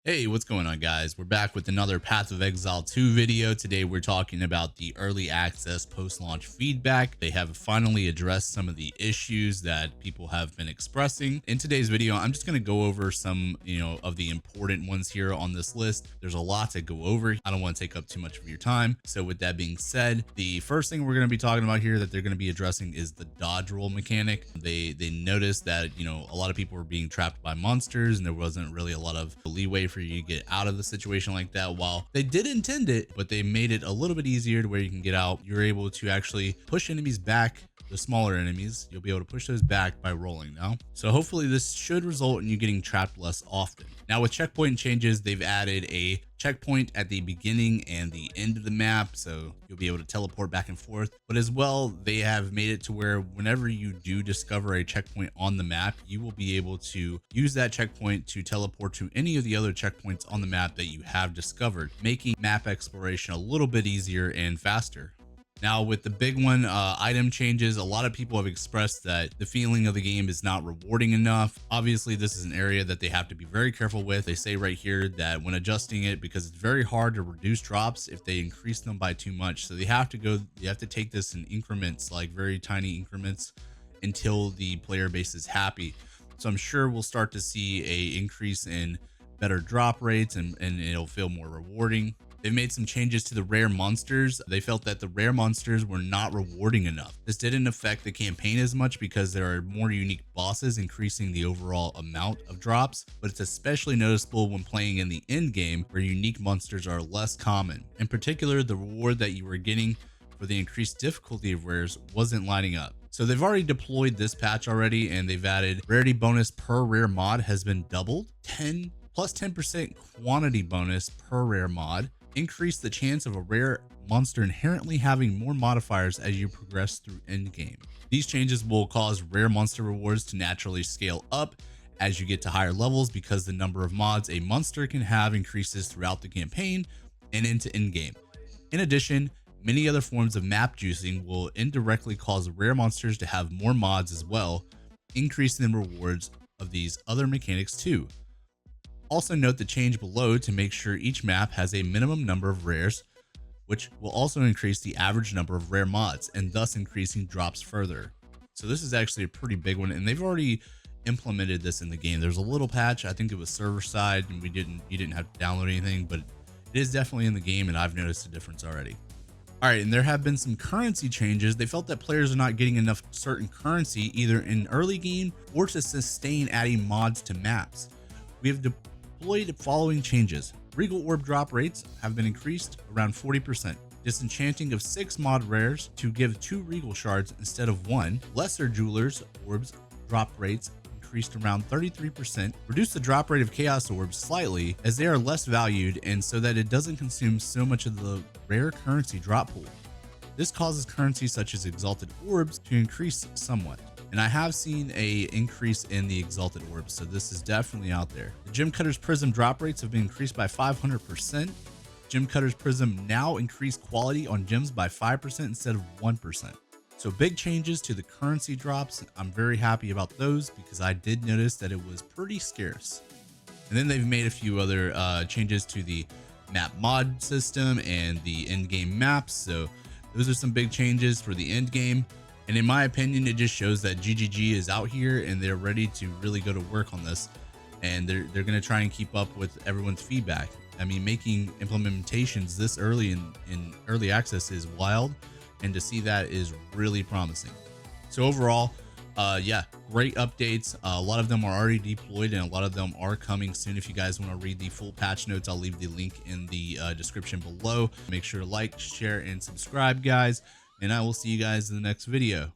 Hey, what's going on, guys? We're back with another Path of Exile 2 video. Today we're talking about the early access post-launch feedback. They have finally addressed some of the issues that people have been expressing. In today's video, I'm just going to go over some, of the important ones here on this list. There's a lot to go over. I don't want to take up too much of your time. So with that being said, the first thing we're going to be talking about here that they're going to be addressing is the dodge roll mechanic. They noticed that, a lot of people were being trapped by monsters and there wasn't really a lot of leeway for you to get out of the situation like that. While they did intend it, but they made it a little bit easier to where you can get out. You're able to actually push enemies back. The smaller enemies, you'll be able to push those back by rolling now. So hopefully this should result in you getting trapped less often. Now with checkpoint changes, they've added a checkpoint at the beginning and the end of the map, so you'll be able to teleport back and forth. But as well, they have made it to where whenever you do discover a checkpoint on the map, you will be able to use that checkpoint to teleport to any of the other checkpoints on the map that you have discovered, making map exploration a little bit easier and faster. Now with the big one, item changes, a lot of people have expressed that the feeling of the game is not rewarding enough. Obviously, this is an area that they have to be very careful with. They say right here that when adjusting it, because it's very hard to reduce drops if they increase them by too much. So you have to take this in increments, like very tiny increments, until the player base is happy. So I'm sure we'll start to see a increase in better drop rates and it'll feel more rewarding. They've made some changes to the rare monsters. They felt that the rare monsters were not rewarding enough. This didn't affect the campaign as much because there are more unique bosses, increasing the overall amount of drops, but it's especially noticeable when playing in the end game where unique monsters are less common. In particular, the reward that you were getting for the increased difficulty of rares wasn't lining up. So they've already deployed this patch already, and they've added rarity bonus per rare mod has been doubled, 10% quantity bonus per rare mod, increase the chance of a rare monster inherently having more modifiers as you progress through endgame. These changes will cause rare monster rewards to naturally scale up as you get to higher levels because the number of mods a monster can have increases throughout the campaign and into endgame. In addition, many other forms of map juicing will indirectly cause rare monsters to have more mods as well, increasing the rewards of these other mechanics too. Also note the change below to make sure each map has a minimum number of rares, which will also increase the average number of rare mods and thus increasing drops further. So this is actually a pretty big one, and they've already implemented this in the game. There's a little patch, I think it was server side, and you didn't have to download anything, but it is definitely in the game and I've noticed a difference already. All right, and there have been some currency changes. They felt that players are not getting enough certain currency either in early game or to sustain adding mods to maps. We have deployed the following changes. Regal orb drop rates have been increased around 40%. Disenchanting of 6 mod rares to give 2 regal shards instead of 1. Lesser jewelers orbs drop rates increased around 33%. Reduce the drop rate of chaos orbs slightly as they are less valued and so that it doesn't consume so much of the rare currency drop pool. This causes currency such as exalted orbs to increase somewhat. And I have seen a increase in the exalted orbs, so this is definitely out there. The Gem Cutter's Prism drop rates have been increased by 500%. Gem Cutter's Prism now increase quality on gems by 5% instead of 1%. So big changes to the currency drops. I'm very happy about those because I did notice that it was pretty scarce. And then they've made a few other changes to the map mod system and the end game maps. So those are some big changes for the end game. And in my opinion, it just shows that GGG is out here and they're ready to really go to work on this. And they're going to try and keep up with everyone's feedback. I mean, making implementations this early in early access is wild. And to see that is really promising. So overall, yeah, great updates. A lot of them are already deployed and a lot of them are coming soon. If you guys want to read the full patch notes, I'll leave the link in the description below. Make sure to like, share, and subscribe, guys. And I will see you guys in the next video.